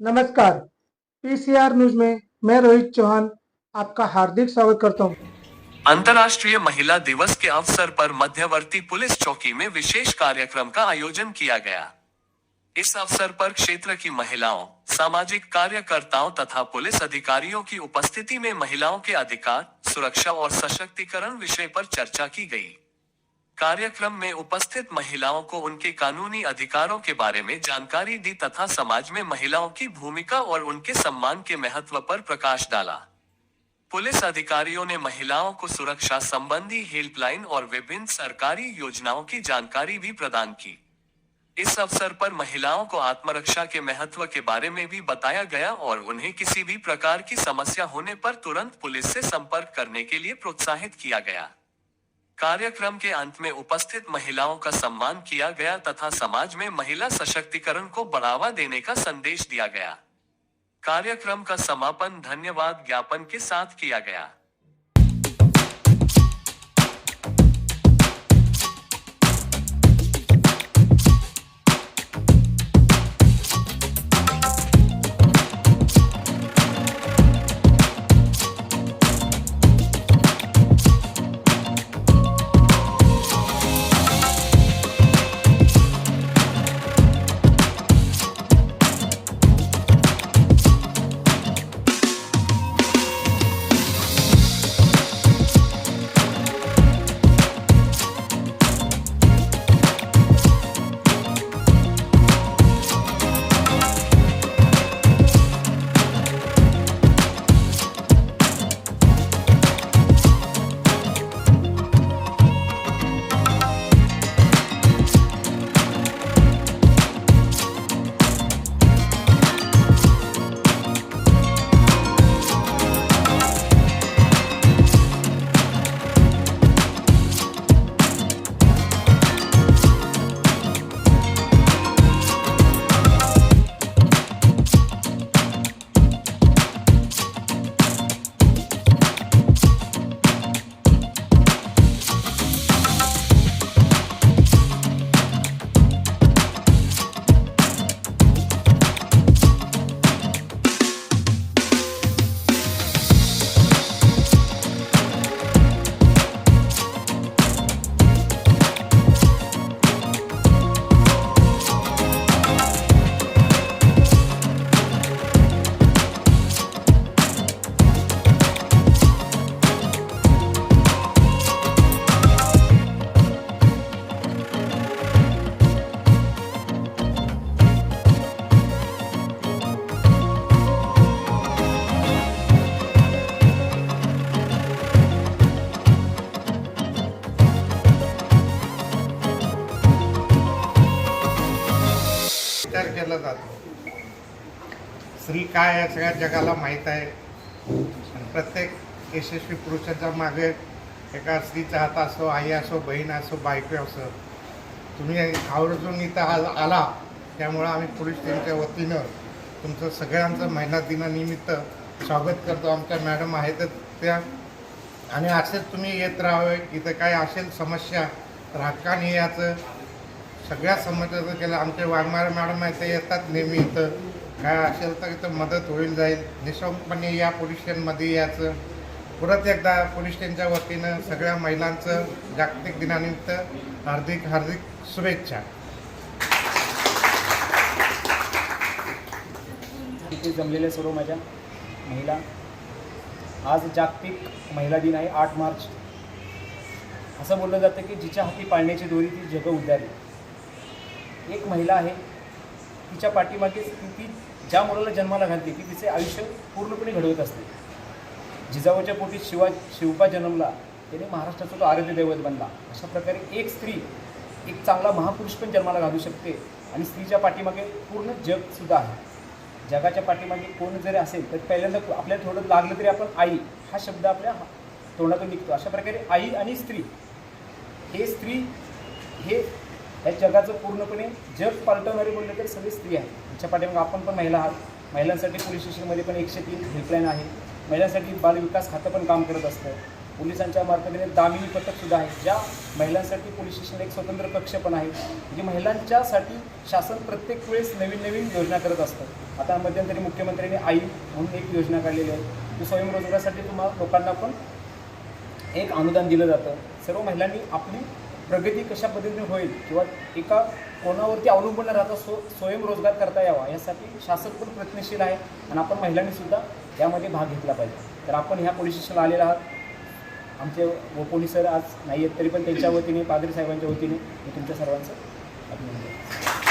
नमस्कार। PCR news में मैं रोहित चौहान आपका हार्दिक स्वागत करता हूं। अंतर्राष्ट्रीय महिला दिवस के अवसर पर मध्यवर्ती पुलिस चौकी में विशेष कार्यक्रम का आयोजन किया गया। इस अवसर पर क्षेत्र की महिलाओं, सामाजिक कार्यकर्ताओं तथा पुलिस अधिकारियों की उपस्थिति में महिलाओं के अधिकार, सुरक्षा और सशक्तिकरण विषय पर चर्चा की गई। कार्यक्रम में उपस्थित महिलाओं को उनके कानूनी अधिकारों के बारे में जानकारी दी तथा समाज में महिलाओं की भूमिका और उनके सम्मान के महत्व पर प्रकाश डाला। पुलिस अधिकारियों ने महिलाओं को सुरक्षा संबंधी हेल्पलाइन और विभिन्न सरकारी योजनाओं की जानकारी भी प्रदान की। इस अवसर पर महिलाओं को आत्मरक्षा के महत्व के बारे में भी बताया गया और उन्हें किसी भी प्रकार की समस्या होने पर तुरंत पुलिस से संपर्क करने के लिए प्रोत्साहित किया गया। कार्यक्रम के अंत में उपस्थित महिलाओं का सम्मान किया गया तथा समाज में महिला सशक्तिकरण को बढ़ावा देने का संदेश दिया गया। कार्यक्रम का समापन धन्यवाद ज्ञापन के साथ किया गया। विचार केला जातो। स्त्री काय या सगळ्या जगाला माहीत आहे। प्रत्येक यशस्वी पुरुषाच्या मागे एका स्त्रीचा हात असो, आई असो, बहीण असो, बायको असो। तुम्ही आवर्जून इथं आला त्यामुळं आम्ही पोलीस स्टेशनच्या वतीनं तुमचं सगळ्यांचं महिला दिनानिमित्त स्वागत करतो। आमच्या मॅडम आहेत त्या आणि असेच तुम्ही येत राहावे। इथं काय असेल समस्या तर हक्काने याचं सगळ्या समस्याचं केलं। आमचे वाघमारे मॅडम आहेत ते येतात नेहमी। इथं काय असेल तर इथं मदत होईल जाईल। निःशंकपणे या पोलीस स्टेशनमध्ये याचं। परत एकदा पोलीस स्टेशनच्या वतीनं सगळ्या महिलांचं जागतिक दिनानिमित्त हार्दिक हार्दिक शुभेच्छा। इथे जमलेल्या सर्व माझ्या महिला, आज जागतिक महिला दिन आहे 8 मार्च। असं बोललं जातं की जिच्या हाती पाळण्याची दोरी ती जग उद्धारी। एक महिला आहे, तिच्या पाठीमागे ती ज्या मुलाला जन्माला घालते ती तिचे आयुष्य पूर्णपणे घडवत असते। जिजाऊच्या पोटी शिवबा जन्मला, त्याने महाराष्ट्राचा तो आराध्य दैवत बनला। अशा प्रकारे एक स्त्री एक चांगला महापुरुष पण जन्माला घालू शकते आणि स्त्रीच्या पाठीमागे पूर्ण जगसुद्धा आहे। जगाच्या पाठीमागे कोण जरी असेल तर पहिल्यांदा आपल्याला थोडं लागलं तरी आपण आई हा शब्द आपल्या तोंडातून निघतो। अशा प्रकारे आई आणि स्त्री हे या जगाचं पूर्णपणे जग पालटवणारे बोलले तर सगळी स्त्री आहे। त्याच्या पाठीमागे आपण पण महिला आहात। महिलांसाठी पोलीस स्टेशनमध्ये पण 103 हेल्पलाईन आहे। महिलांसाठी बालविकास खातं पण काम करत असतं। पोलिसांच्या मार्फतीने दामिनी पथकसुद्धा आहे, ज्या महिलांसाठी पोलीस स्टेशनला एक स्वतंत्र कक्ष पण आहे, म्हणजे महिलांच्यासाठी शासन प्रत्येक वेळेस नवीन नवीन योजना करत असतं. आता मध्यंतरी मुख्यमंत्र्यांनी आई म्हणून एक योजना काढलेली आहे, की स्वयंरोजगारासाठी तुम्हाला लोकांना पण एक अनुदान दिलं जातं. सर्व महिलांनी आपली प्रगती कशा पद्धतीने होईल किंवा एका कोणावरती अवलंबून न राहता स्वयंरोजगार करता यावा यासाठी शासन पण प्रयत्नशील आहे आणि आपण महिलांनीसुद्धा यामध्ये भाग घेतला पाहिजे. तर आपण ह्या पोलीस स्टेशनला आलेला आहात. आमचे व पोलीस सर आज नाही आहेत, तरी पण त्यांच्या वतीने पादरी साहेबांच्या वतीने मी तुमच्या सर्वांचं अभिनंदन करतो.